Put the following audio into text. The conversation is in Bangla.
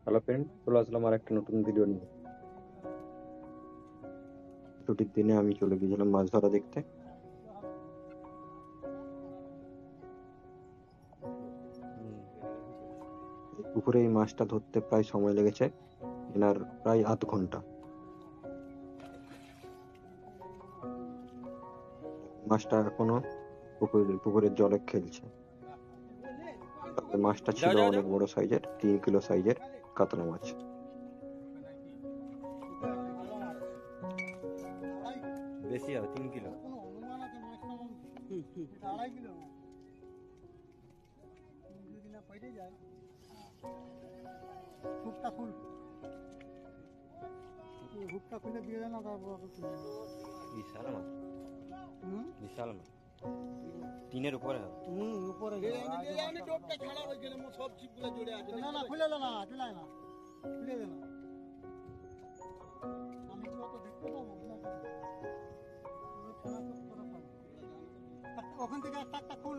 হ্যালো ফ্রেন্ড, চলে আসলাম আর একটা নতুন ভিডিও নিয়ে। ছুটির দিনে আমি চলে গিয়েছিলাম মাছ ধরা দেখতে। এই পুকুরে এই মাছটা ধরতে প্রায় সময় লেগেছে এনার প্রায় আধ ঘন্টা। মাছটা এখনো পুকুরের জলে খেলছে। তবে মাছটা যাও ছিল যাও যাও। অনেক বড় সাইজের, 3 কিলো সাইজের কাতলা মাছ। বেশি হবে 3 কিলো। হুকটা খুলে দিয়ে দেন, তারপর বিশাল মাছ, বিশাল মাছ। টিনের উপরে হবে। উপরে না না খুলে দে না, চলে না, খুলে দে না। আমি তো অত দেখতে পাবো না। ওখান থেকে একটা খুল।